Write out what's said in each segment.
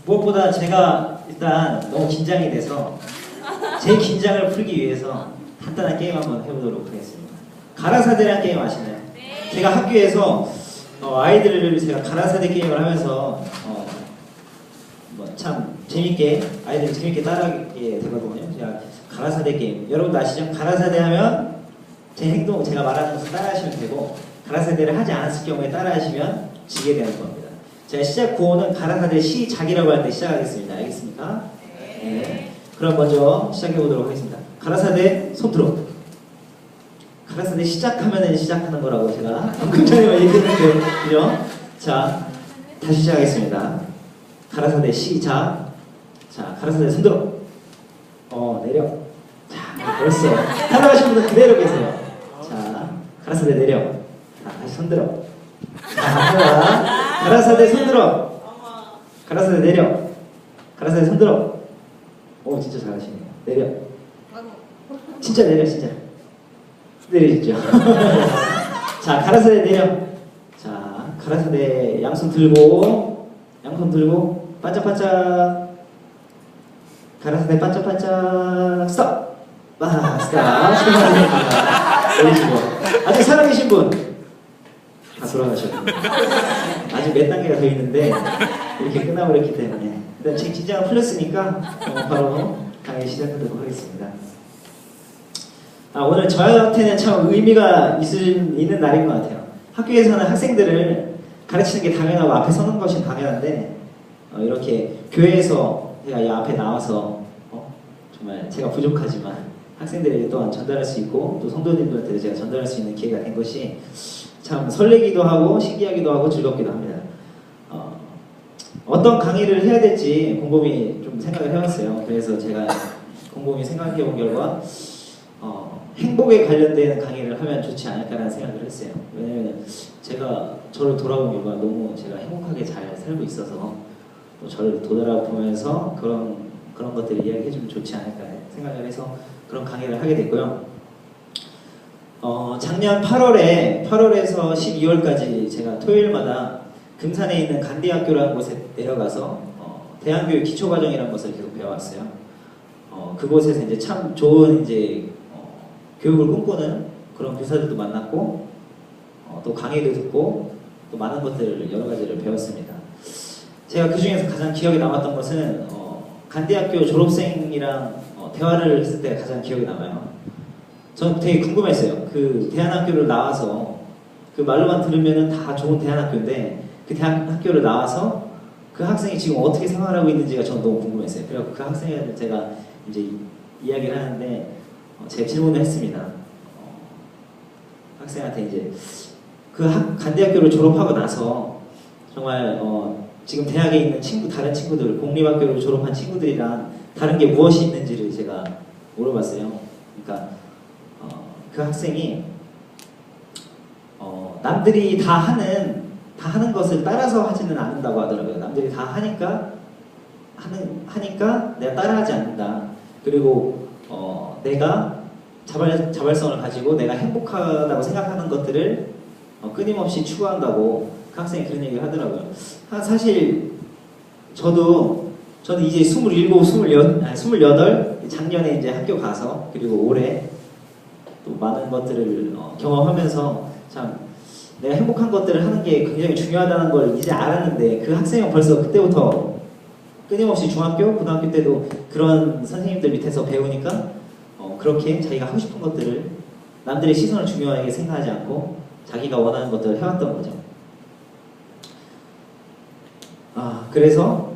무엇보다 제가 일단 너무 긴장이 돼서 제 긴장을 풀기 위해서 간단한 게임 한번 해보도록 하겠습니다. 가라사대라는 게임 아시나요? 네. 제가 학교에서 아이들을 제가 가라사대 게임을 하면서 참 재밌게 아이들이 재밌게 따라하게 되거든요. 제가 가라사대 게임 여러분도 아시죠? 가라사대 하면 제 행동 제가 말하는 것을 따라하시면 되고 가라사대를 하지 않았을 경우에 따라하시면 지게 되는 겁니다. 제가 시작 구호는 가라사대 시작이라고 할 때 시작하겠습니다. 알겠습니까? 네. 그럼 먼저 시작해 보도록 하겠습니다. 가라사대 손들어. 가라사대 시작하면은 시작하는 거라고 제가 방금 전에 얘기했는데, 그죠? 자, 다시 시작하겠습니다. 가라사대 시작. 자, 가라사대 손들어. 내려. 자, 벌써 따라가신 분은 그대로 계세요. 자, 가라사대 내려. 자, 다시 손들어. 자, 하나. 가라사대 손들어. 가라사대 내려. 가라사대 손들어. 오, 진짜 잘하시네요. 내려. 진짜 내려, 진짜. 내리시죠. 자, 가라사대 내려. 자, 가라사대 양손 들고, 양손 들고, 반짝반짝. 가라사대 반짝반짝. 스톱! 스톱. 내리시고. 아직 살아계신 분. 다 돌아가셨고. 아직 몇 단계가 더 있는데, 이렇게 끝나버렸기 때문에. 일단 제 긴장을 풀렸으니까, 바로 강의 시작하도록 하겠습니다. 오늘 저한테는 참 의미가 있는 날인 것 같아요. 학교에서는 학생들을 가르치는 게 당연하고 앞에 서는 것이 당연한데 이렇게 교회에서 제가 이 앞에 나와서 정말 제가 부족하지만 학생들에게 또한 전달할 수 있고 또 성도님들한테 제가 전달할 수 있는 기회가 된 것이 참 설레기도 하고 신기하기도 하고 즐겁기도 합니다. 어떤 강의를 해야 될지 곰곰이 좀 생각을 해봤어요. 그래서 제가 곰곰이 생각해 본 결과 행복에 관련된 강의를 하면 좋지 않을까라는 생각을 했어요. 왜냐면 제가 저를 돌아본 결과 너무 제가 행복하게 잘 살고 있어서 또 저를 돌아보면서 그런 것들을 이야기해주면 좋지 않을까 생각을 해서 그런 강의를 하게 됐고요. 작년 8월에서 12월까지 제가 토요일마다 금산에 있는 간디학교라는 곳에 내려가서 대한교육 기초과정이라는 것을 계속 배워왔어요. 그곳에서 이제 참 좋은 교육을 꿈꾸는 그런 교사들도 만났고 또 강의도 듣고 또 많은 것들을 여러 가지를 배웠습니다. 제가 그 중에서 가장 기억에 남았던 것은 간디학교 졸업생이랑 대화를 했을 때가 가장 기억에 남아요. 저는 되게 궁금했어요. 그 대한학교를 나와서 그 말로만 들으면은 다 좋은 대한학교인데 그 대한학교를 나와서 그 학생이 지금 어떻게 생활하고 있는지가 저는 너무 궁금했어요. 그래서 그 학생한테 제가 이제 이야기를 하는데 제가 질문을 했습니다. 학생한테 이제 그 간대학교를 졸업하고 나서 정말 지금 대학에 있는 다른 친구들, 공립학교를 졸업한 친구들이랑 다른 게 무엇이 있는지를 제가 물어봤어요. 그러니까 그 학생이 남들이 다 하는 것을 따라서 하지는 않는다고 하더라고요. 남들이 다 하니까 내가 따라하지 않는다. 그리고 내가 자발성을 가지고 내가 행복하다고 생각하는 것들을 끊임없이 추구한다고 그 학생이 그런 얘기를 하더라고요. 사실 저는 이제 27, 28 작년에 이제 학교 가서 그리고 올해 또 많은 것들을 경험하면서 참 내가 행복한 것들을 하는 게 굉장히 중요하다는 걸 이제 알았는데 그 학생은 벌써 그때부터 끊임없이 중학교, 고등학교 때도 그런 선생님들 밑에서 배우니까 그렇게 자기가 하고 싶은 것들을 남들의 시선을 중요하게 생각하지 않고 자기가 원하는 것들을 해왔던 거죠. 그래서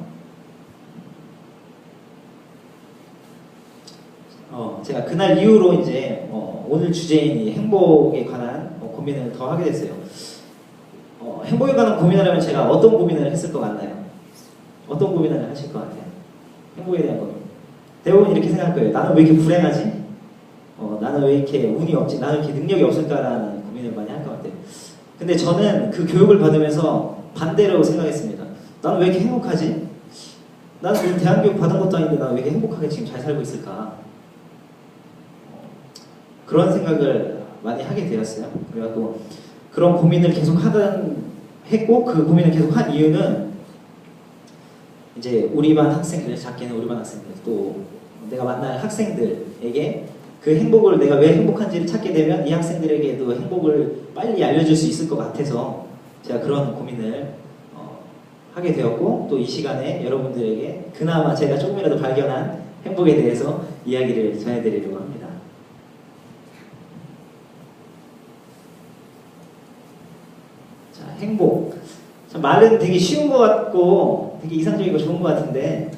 제가 그날 이후로 이제 오늘 주제인 이 행복에 관한 고민을 더 하게 됐어요. 행복에 관한 고민을 하면 제가 어떤 고민을 했을 것 같나요? 어떤 고민을 하실 것 같아요? 행복에 대한 고민. 대부분 이렇게 생각할 거예요. 나는 왜 이렇게 불행하지? 나는 왜 이렇게 운이 없지? 나는 이렇게 능력이 없을까라는 고민을 많이 할 것 같아요. 근데 저는 그 교육을 받으면서 반대로 생각했습니다. 나는 왜 이렇게 행복하지? 나는 대한교육 받은 것도 아닌데 나는 왜 이렇게 행복하게 지금 잘 살고 있을까? 그런 생각을 많이 하게 되었어요. 그래갖고 그런 고민을 계속 했고 그 고민을 계속 한 이유는 이제 우리 반 학생들, 작게는 우리 반 학생들, 또 내가 만날 학생들에게 그 행복을 내가 왜 행복한지를 찾게 되면 이 학생들에게도 행복을 빨리 알려줄 수 있을 것 같아서 제가 그런 고민을 하게 되었고, 또 이 시간에 여러분들에게 그나마 제가 조금이라도 발견한 행복에 대해서 이야기를 전해드리려고 합니다. 자, 행복. 참 말은 되게 쉬운 것 같고 되게 이상적이고 좋은 것 같은데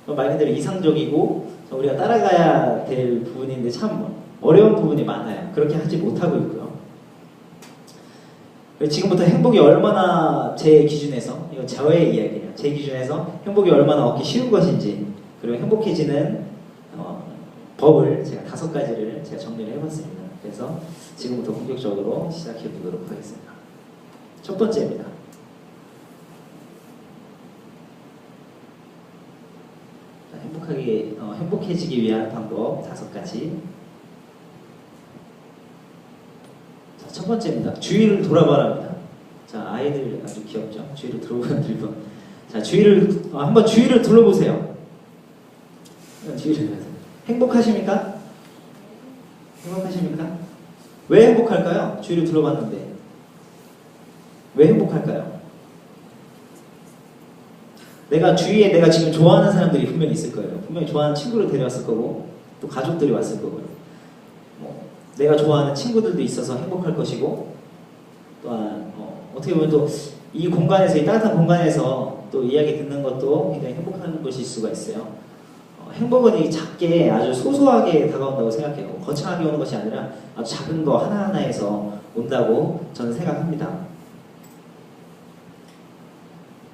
말 그대로 이상적이고 우리가 따라가야 될 부분인데 참 어려운 부분이 많아요. 그렇게 하지 못하고 있고요. 지금부터 행복이 얼마나 제 기준에서, 이건 저의 이야기예요. 제 기준에서 행복이 얼마나 얻기 쉬운 것인지, 그리고 행복해지는 법을 제가 5가지를 제가 정리를 해봤습니다. 그래서 지금부터 본격적으로 시작해 보도록 하겠습니다. 첫 번째입니다. 행복해지기 위한 방법 5가지. 자, 첫 번째입니다. 주위를 돌아봐랍니다. 자, 아이들 아주 귀엽죠? 주위를 돌아보면 자, 한번 주위를 둘러보세요. 주위를 보세요. 행복하십니까? 행복하십니까? 왜 행복할까요? 주위를 둘러봤는데 왜 행복할까요? 주위에 내가 지금 좋아하는 사람들이 분명히 있을 거예요. 분명히 좋아하는 친구를 데려왔을 거고, 또 가족들이 왔을 거고요. 내가 좋아하는 친구들도 있어서 행복할 것이고, 또한 어떻게 보면 또 이 공간에서, 이 따뜻한 공간에서 또 이야기 듣는 것도 굉장히 행복한 것일 수가 있어요. 행복은 이 작게 아주 소소하게 다가온다고 생각해요. 거창하게 오는 것이 아니라 아주 작은 거 하나하나에서 온다고 저는 생각합니다.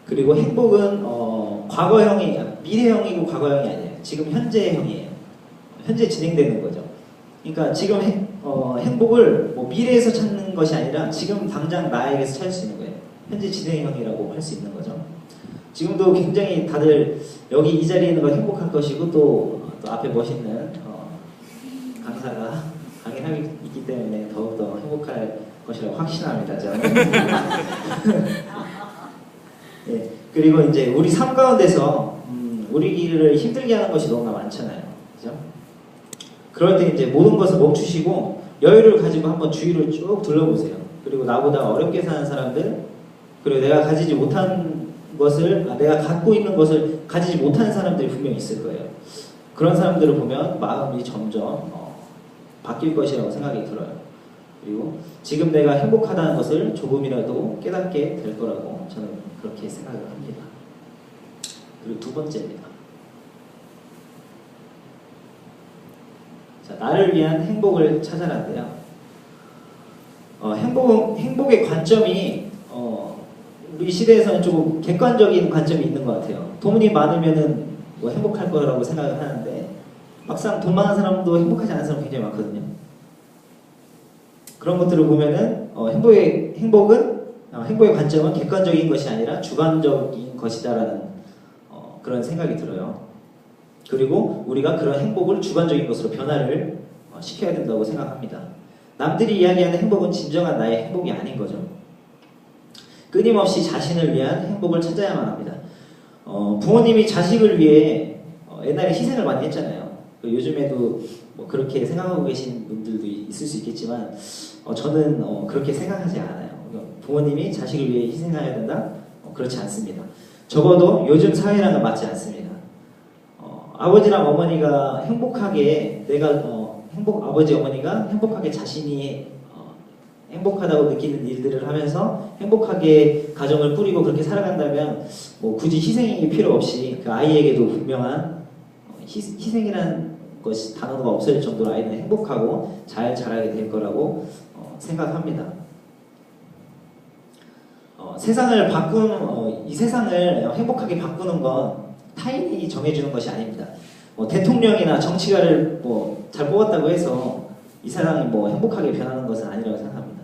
그리고 행복은 미래형이고 과거형이 아니에요. 지금 현재형이에요. 현재 진행되는 거죠. 그러니까 지금 행복을 미래에서 찾는 것이 아니라 지금 당장 나에게서 찾을 수 있는 거예요. 현재 진행형이라고 할 수 있는 거죠. 지금도 굉장히 다들 여기 이 자리에 있는 거 행복할 것이고, 또 앞에 멋있는 강사가 강의하고 있기 때문에 더욱더 행복할 것이라고 확신합니다. 저는. 예, 그리고 이제 우리 삶 가운데서 우리를 힘들게 하는 것이 너무나 많잖아요. 그죠? 그럴 때 이제 모든 것을 멈추시고 여유를 가지고 한번 주위를 쭉 둘러보세요. 그리고 나보다 어렵게 사는 사람들, 그리고 내가 갖고 있는 것을 가지지 못하는 사람들이 분명히 있을 거예요. 그런 사람들을 보면 마음이 점점 바뀔 것이라고 생각이 들어요. 그리고 지금 내가 행복하다는 것을 조금이라도 깨닫게 될 거라고 저는 그렇게 생각을 합니다. 그리고 2번째입니다. 자, 나를 위한 행복을 찾아라인데요. 행복의 관점이 우리 시대에서는 조금 객관적인 관점이 있는 것 같아요. 돈이 많으면은 행복할 거라고 생각을 하는데, 막상 돈 많은 사람도 행복하지 않은 사람 굉장히 많거든요. 그런 것들을 보면은 행복의 관점은 객관적인 것이 아니라 주관적인 것이다라는 그런 생각이 들어요. 그리고 우리가 그런 행복을 주관적인 것으로 변화를 시켜야 된다고 생각합니다. 남들이 이야기하는 행복은 진정한 나의 행복이 아닌 거죠. 끊임없이 자신을 위한 행복을 찾아야만 합니다. 부모님이 자식을 위해 옛날에 희생을 많이 했잖아요. 요즘에도 그렇게 생각하고 계신 분들도 있을 수 있겠지만 저는 그렇게 생각하지 않아요. 부모님이 자식을 위해 희생해야 된다? 그렇지 않습니다. 적어도 요즘 사회랑은 맞지 않습니다. 아버지랑 어머니가 행복하게 아버지 어머니가 행복하게 자신이 행복하다고 느끼는 일들을 하면서 행복하게 가정을 꾸리고 그렇게 살아간다면 굳이 희생이 필요 없이 그 아이에게도 분명한 희생이라는 것이 단어가 없을 정도로 아이는 행복하고 잘 자라게 될 거라고 생각합니다. 이 세상을 행복하게 바꾸는 건 타인이 정해주는 것이 아닙니다. 대통령이나 정치가를 잘 뽑았다고 해서 이 세상이 행복하게 변하는 것은 아니라고 생각합니다.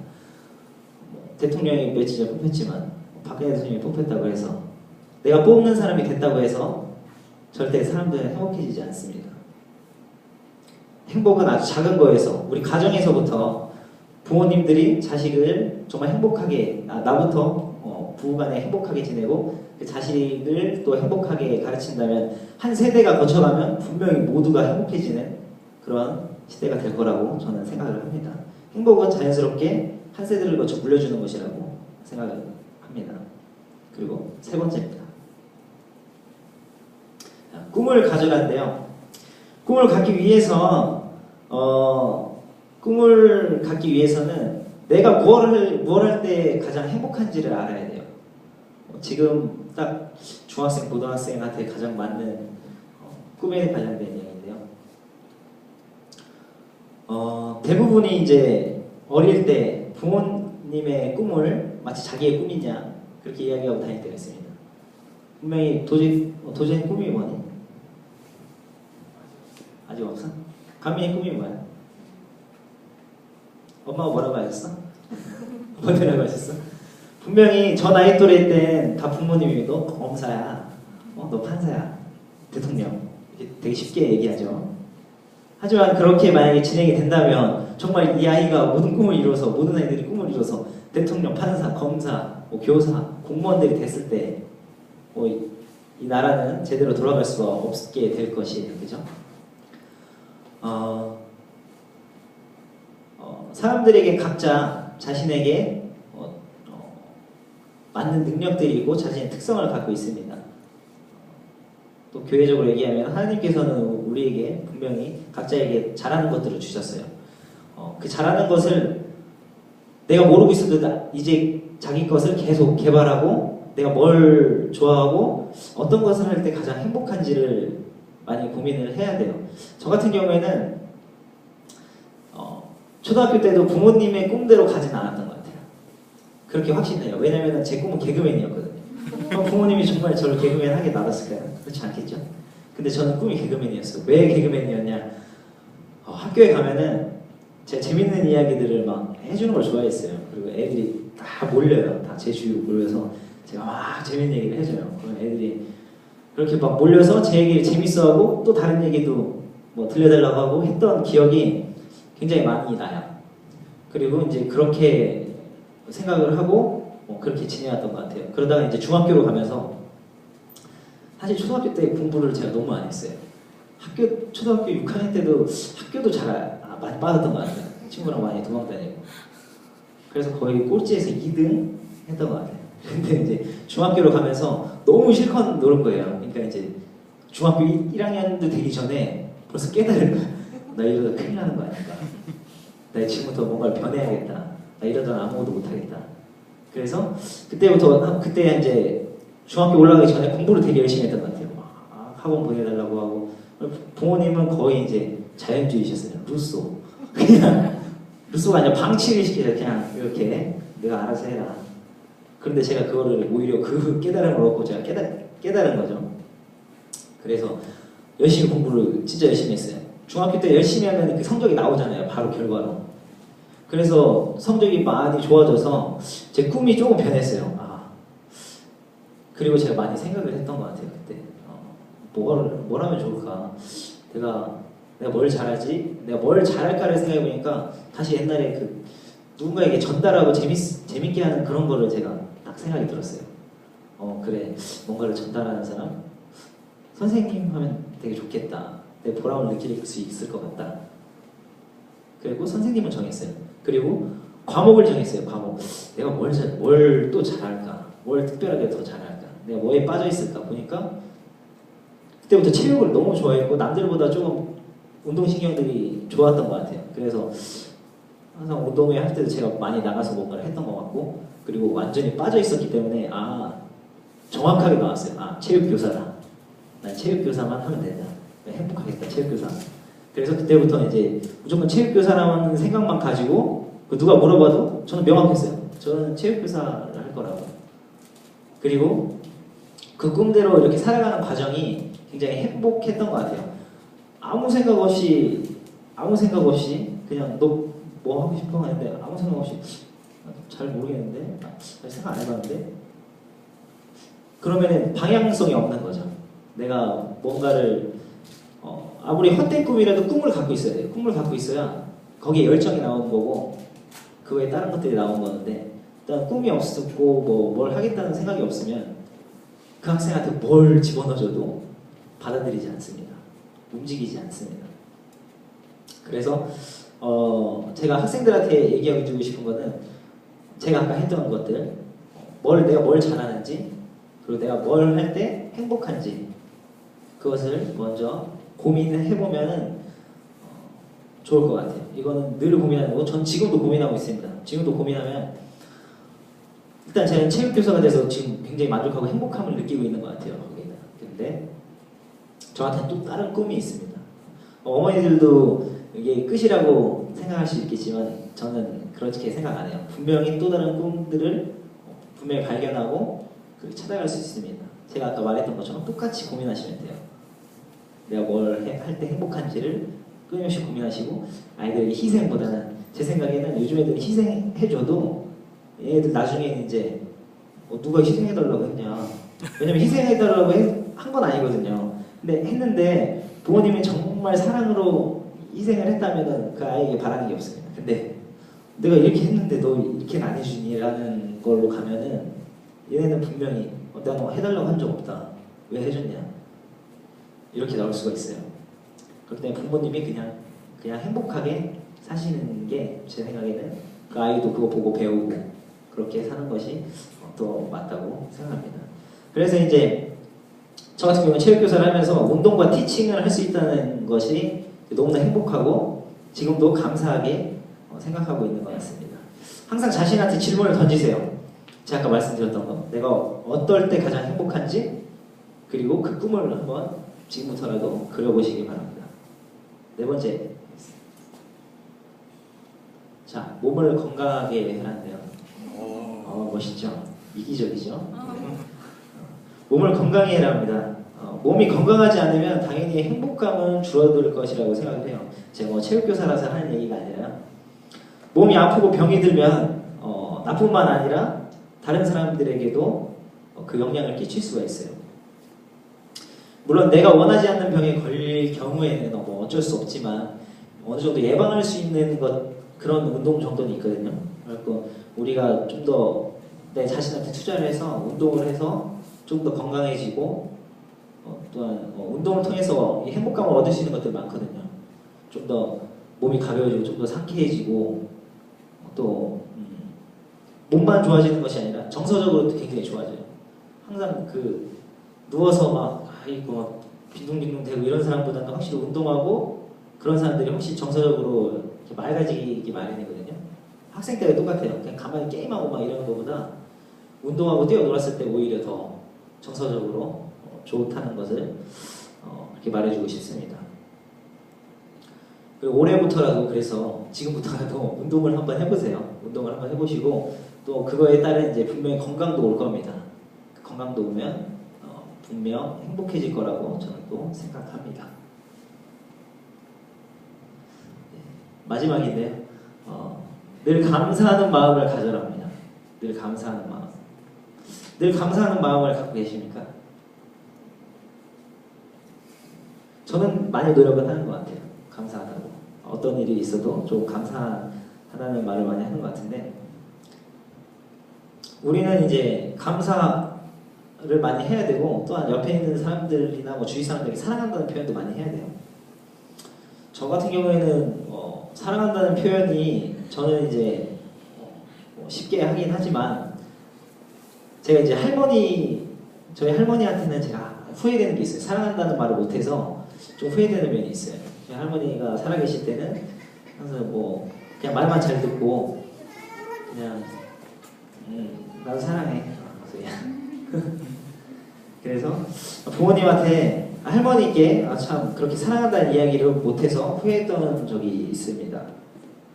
대통령이 며칠 전에 뽑혔지만 박근혜 대통령이 뽑혔다고 해서 내가 뽑는 사람이 됐다고 해서 절대 사람들은 행복해지지 않습니다. 행복은 아주 작은 거에서, 우리 가정에서부터 부모님들이 자식을 정말 행복하게, 나부터 부부간에 행복하게 지내고 그 자식을 또 행복하게 가르친다면 한 세대가 거쳐가면 분명히 모두가 행복해지는 그런 시대가 될 거라고 저는 생각을 합니다. 행복은 자연스럽게 한 세대를 거쳐 물려주는 것이라고 생각을 합니다. 그리고 세 번째입니다. 꿈을 가져라인데요. 꿈을 갖기 위해서는 내가 뭘 할 때 가장 행복한지를 알아야 돼요. 지금 딱 중학생, 고등학생한테 가장 맞는 꿈에 관련된 이야기인데요. 대부분이 이제 어릴 때 부모님의 꿈을 마치 자기의 꿈이냐 그렇게 이야기하고 다닐 때가 있습니다. 분명히 도저히 꿈이 뭐니? 아직 없어? 가민이 꿈이 뭐야? 엄마가 뭐라고 하셨어? 뭐라고 하셨어? 분명히 저 나이 또래 땐 다 부모님이 너 검사야, 너 판사야, 대통령 이렇게 되게 쉽게 얘기하죠. 하지만 그렇게 만약에 진행이 된다면 정말 이 아이가 모든 아이들이 꿈을 이뤄서 대통령, 판사, 검사, 교사, 공무원들이 됐을 때 이 나라는 제대로 돌아갈 수가 없게 될 것이에요. 그죠? 사람들에게 각자 자신에게 맞는 능력들이 있고 자신의 특성을 갖고 있습니다. 또 교회적으로 얘기하면 하나님께서는 우리에게 분명히 각자에게 잘하는 것들을 주셨어요. 그 잘하는 것을 내가 모르고 있어도 이제 자기 것을 계속 개발하고 내가 뭘 좋아하고 어떤 것을 할 때 가장 행복한지를 많이 고민을 해야 돼요. 저 같은 경우에는 초등학교 때도 부모님의 꿈대로 가지는 않았던 것 같아요. 그렇게 확신해요. 왜냐면 제 꿈은 개그맨이었거든요. 부모님이 정말 저를 개그맨 하게 놔뒀을까요? 그렇지 않겠죠? 근데 저는 꿈이 개그맨이었어요. 왜 개그맨이었냐? 학교에 가면은 제가 재밌는 이야기들을 막 해주는 걸 좋아했어요. 그리고 애들이 다 몰려요. 다 제 주위로 몰려서 제가 막 재밌는 얘기를 해줘요. 그러면 애들이 그렇게 막 몰려서 제 얘기를 재밌어하고 또 다른 얘기도 뭐 들려달라고 하고 했던 기억이 굉장히 많이 나요. 그리고 이제 그렇게 생각을 하고 그렇게 지내왔던 것 같아요. 그러다가 이제 중학교로 가면서 사실 초등학교 때 공부를 제가 너무 안 했어요. 초등학교 6학년 때도 학교도 많이 빠졌던 것 같아요. 친구랑 많이 도망다니고. 그래서 거의 꼴찌에서 2등 했던 것 같아요. 근데 이제 중학교로 가면서 너무 실컷 노는 거예요. 그러니까 이제 중학교 1학년도 되기 전에 벌써 깨달은 거야. 나 이러다 큰일 나는 거 아닐까. 나 지금부터 뭔가를 변해야겠다. 나 이러다가 아무것도 못하겠다. 그래서 그때 이제 중학교 올라가기 전에 공부를 되게 열심히 했던 것 같아요. 학원 보내달라고 하고 부모님은 거의 이제 자연주의셨어요. 루소. 그냥 루소가 아니라 방치를 시켜서 그냥 이렇게 내가 알아서 해라. 그런데 제가 그거를 오히려 그 깨달음을 얻고 제가 깨달은 거죠. 그래서 열심히 공부를 진짜 열심히 했어요. 중학교 때 열심히 하면 그 성적이 나오잖아요. 바로 결과로. 그래서 성적이 많이 좋아져서 제 꿈이 조금 변했어요. 그리고 제가 많이 생각을 했던 것 같아요. 그때 뭘 하면 좋을까? 내가 뭘 잘하지? 내가 뭘 잘할까를 생각해보니까 다시 옛날에 그 누군가에게 전달하고 재밌게 하는 그런 거를 제가 딱 생각이 들었어요. 그래, 뭔가를 전달하는 사람? 선생님 하면 되게 좋겠다. 내 보람을 느낄 수 있을 것 같다. 그리고 선생님을 정했어요. 그리고 과목을 정했어요. 과목. 내가 뭘 또 잘할까? 뭘 특별하게 더 잘할까? 내가 뭐에 빠져 있을까? 보니까 그때부터 체육을 너무 좋아했고 남들보다 조금 운동신경들이 좋았던 것 같아요. 그래서 항상 운동회 할 때도 제가 많이 나가서 뭔가를 했던 것 같고 그리고 완전히 빠져 있었기 때문에 정확하게 나왔어요. 체육교사다. 난 체육교사만 하면 된다. 행복하겠다. 체육교사. 그래서 그때부터 이제 무조건 체육교사라는 생각만 가지고 누가 물어봐도 저는 명확했어요. 저는 체육교사를 할 거라고. 그리고 그 꿈대로 이렇게 살아가는 과정이 굉장히 행복했던 것 같아요. 아무 생각 없이 그냥 너 뭐 하고 싶어 하는데 아무 생각 없이 잘 모르겠는데 생각 안 해봤는데 그러면은 방향성이 없는 거죠. 내가 뭔가를 아무리 헛된 꿈이라도 꿈을 갖고 있어야 돼요. 꿈을 갖고 있어야 거기에 열정이 나오는 거고 그 외에 다른 것들이 나오는 건데 일단 꿈이 없었고 뭐 뭘 하겠다는 생각이 없으면 그 학생한테 뭘 집어넣어줘도 받아들이지 않습니다. 움직이지 않습니다. 그래서 제가 학생들한테 얘기하고 주고 싶은 거는 제가 아까 했던 것들, 내가 뭘 잘하는지, 그리고 내가 뭘 할 때 행복한지 그것을 먼저 고민을 해보면은 좋을 것 같아요. 이거는 늘 고민하는 거고, 전 지금도 고민하고 있습니다. 지금도 고민하면 일단 저는 체육교사가 돼서 지금 굉장히 만족하고 행복함을 느끼고 있는 것 같아요. 거기는. 근데 저한테는 또 다른 꿈이 있습니다. 어머니들도 이게 끝이라고 생각할 수 있겠지만 저는 그렇게 생각 안 해요. 분명히 또 다른 꿈들을 분명히 발견하고 찾아갈 수 있습니다. 제가 아까 말했던 것처럼 똑같이 고민하시면 돼요. 내가 뭘 할 때 행복한지를 끊임없이 고민하시고, 아이들에게 희생보다는, 제 생각에는 요즘 애들이 희생해줘도 얘들 나중에 이제 누가 희생해달라고 했냐, 왜냐면 희생해달라고 한 건 아니거든요. 근데 했는데 부모님이 정말 사랑으로 희생을 했다면 그 아이에게 바라는 게 없습니다. 근데 내가 이렇게 했는데 너 이렇게는 안 해주니? 라는 걸로 가면은 얘네는 분명히 내가 너 해달라고 한 적 없다, 왜 해줬냐, 이렇게 나올 수가 있어요. 그렇기 때문에 부모님이 그냥 행복하게 사시는 게 제 생각에는 그 아이도 그거 보고 배우고 그렇게 사는 것이 더 맞다고 생각합니다. 그래서 이제 저 같은 경우는 체육교사를 하면서 운동과 티칭을 할 수 있다는 것이 너무나 행복하고 지금도 감사하게 생각하고 있는 것 같습니다. 항상 자신한테 질문을 던지세요. 제가 아까 말씀드렸던 거, 내가 어떨 때 가장 행복한지, 그리고 그 꿈을 한번 지금부터라도 그려보시기 바랍니다. 네 번째, 자, 몸을 건강하게 하는데요. 멋있죠? 이기적이죠? 몸을 건강히 해야 합니다. 몸이 건강하지 않으면 당연히 행복감은 줄어들 것이라고 생각을 해요. 제가 뭐 체육교사라서 하는 얘기가 아니라, 몸이 아프고 병이 들면 나뿐만 아니라 다른 사람들에게도 그 영향을 끼칠 수가 있어요. 물론 내가 원하지 않는 병에 걸릴 경우에는 뭐 어쩔 수 없지만 어느 정도 예방할 수 있는 그런 운동 정도는 있거든요. 그래서 우리가 좀 더 내 자신한테 투자를 해서 운동을 해서 좀 더 건강해지고, 또한 운동을 통해서 행복감을 얻을 수 있는 것들 많거든요. 좀 더 몸이 가벼워지고 좀 더 상쾌해지고, 또 몸만 좋아지는 것이 아니라 정서적으로도 굉장히 좋아져요. 항상 누워서 막 빈둥빈둥 되고 이런 사람보다는 확실히 운동하고 그런 사람들이 훨씬 정서적으로 이렇게 맑아지기 마련이거든요. 학생 때가 똑같아요. 그냥 가만히 게임하고 막 이러는 것보다 운동하고 뛰어놀았을 때 오히려 더 정서적으로 좋다는 것을 이렇게 말해주고 싶습니다. 그리고 올해부터라도, 그래서 지금부터라도 운동을 한번 해보세요. 운동을 한번 해보시고, 또 그거에 따른 이제 분명히 건강도 올 겁니다. 건강도 오면 분명 행복해질 거라고 저는 또 생각합니다. 마지막인데요. 늘 감사하는 마음을 가져라 합니다. 늘 감사하는 마음. 늘 감사하는 마음을 갖고 계십니까? 저는 많이 노력을 하는 것 같아요. 감사하다고. 어떤 일이 있어도 좀 감사하다는 말을 많이 하는 것 같은데, 우리는 이제 감사를 많이 해야 되고, 또한 옆에 있는 사람들이나 뭐 주위 사람들이 사랑한다는 표현도 많이 해야 돼요. 저 같은 경우에는 사랑한다는 표현이 저는 이제 쉽게 하긴 하지만, 제가 이제 저희 할머니한테는 제가 후회되는 게 있어요. 사랑한다는 말을 못해서 좀 후회되는 면이 있어요. 저희 할머니가 살아계실 때는 항상 그냥 말만 잘 듣고 그냥 나도 사랑해. 그래서 부모님한테, 할머니께 참 그렇게 사랑한다는 이야기를 못해서 후회했던 적이 있습니다.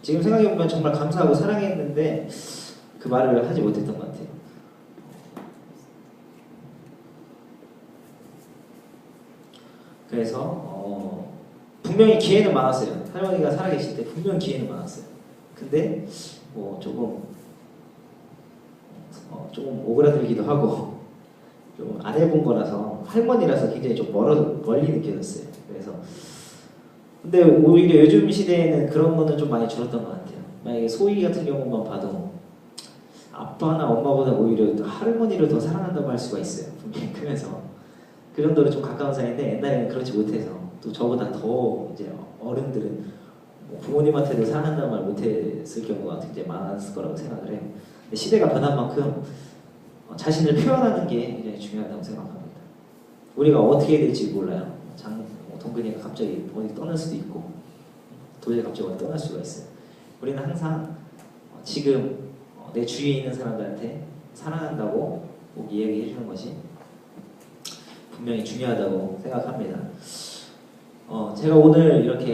지금 생각해보면 정말 감사하고 사랑했는데 그 말을 하지 못했던 것 같아요. 그래서 분명히 기회는 많았어요. 할머니가 살아계실 때 분명히 기회는 많았어요. 근데 조금 오그라들기도 하고 좀 안 해본 거라서, 할머니라서 굉장히 좀 멀리 느껴졌어요. 그래서 근데 오히려 요즘 시대에는 그런 거는 좀 많이 줄었던 것 같아요. 만약에 소희 같은 경우만 봐도 아빠나 엄마보다 오히려 또 할머니를 더 사랑한다고 할 수가 있어요. 분명히 크면서 그 정도로 좀 가까운 사이인데 옛날에는 그렇지 못해서 또 저보다 더 이제 어른들은 뭐 부모님한테도 사랑한다는 말 못했을 경우가 굉장히 많았을 거라고 생각을 해요. 근데 시대가 변한 만큼 자신을 표현하는 게 굉장히 중요하다고 생각합니다. 우리가 어떻게 될지 몰라요. 동근이가 갑자기 어디 떠날 수도 있고 도저히 갑자기 어디 떠날 수가 있어요. 우리는 항상 지금 내 주위에 있는 사람들한테 사랑한다고 꼭 이야기해 주는 것이 분명히 중요하다고 생각합니다. 제가 오늘 이렇게